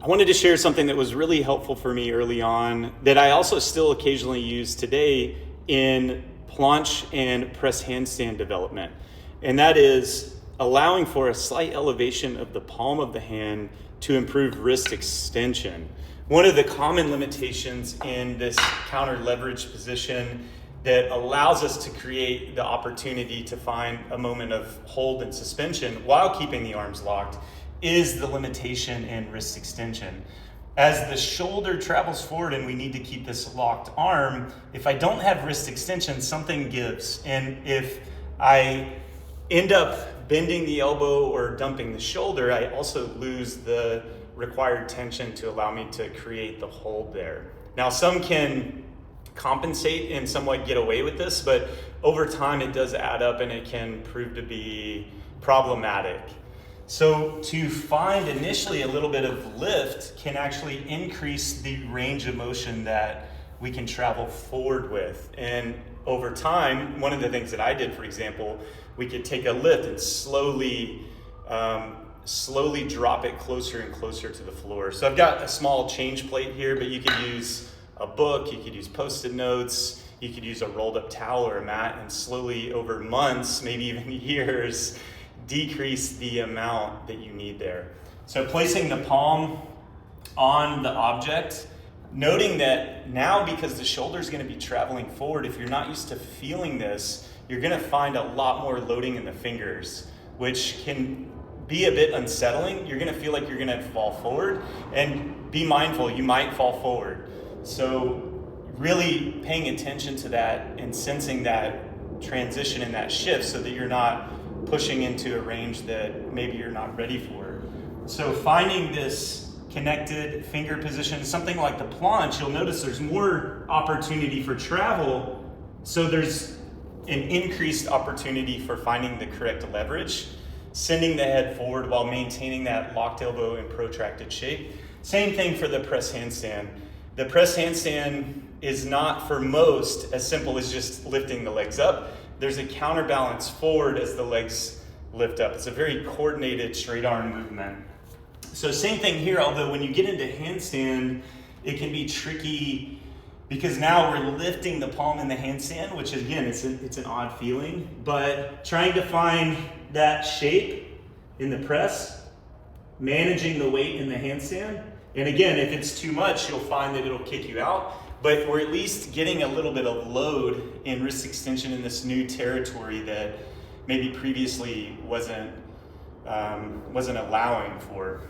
I wanted to share something that was really helpful for me early on that I also still occasionally use today in planche and press handstand development. And that is allowing for a slight elevation of the palm of the hand to improve wrist extension. One of the common limitations in this counter leverage position that allows us to create the opportunity to find a moment of hold and suspension while keeping the arms locked is the limitation in wrist extension. As the shoulder travels forward and we need to keep this locked arm, if I don't have wrist extension, something gives. And if I end up bending the elbow or dumping the shoulder, I also lose the required tension to allow me to create the hold there. Now, some can compensate and somewhat get away with this, but over time it does add up and it can prove to be problematic. So to find initially a little bit of lift can actually increase the range of motion that we can travel forward with. And over time, one of the things that I did, for example, we could take a lift and slowly drop it closer and closer to the floor. So I've got a small change plate here, but you could use a book, you could use Post-it notes, you could use a rolled up towel or a mat, and slowly over months, maybe even years, decrease the amount that you need there. So placing the palm on the object, noting that now because the shoulder is going to be traveling forward, if you're not used to feeling this, you're going to find a lot more loading in the fingers, which can be a bit unsettling. You're going to feel like you're going to fall forward, and be mindful, you might fall forward. So really paying attention to that and sensing that transition and that shift so that you're not pushing into a range that maybe you're not ready for. So finding this connected finger position, something like the planche, you'll notice there's more opportunity for travel. So there's an increased opportunity for finding the correct leverage, sending the head forward while maintaining that locked elbow and protracted shape. Same thing for the press handstand. The press handstand is not, for most, as simple as just lifting the legs up. There's a counterbalance forward as the legs lift up. It's a very coordinated straight arm movement. So same thing here, although when you get into handstand, it can be tricky because now we're lifting the palm in the handstand, which again, it's an odd feeling, but trying to find that shape in the press, managing the weight in the handstand. And again, if it's too much, you'll find that it'll kick you out, but we're at least getting a little bit of load in wrist extension in this new territory that maybe previously wasn't allowing for.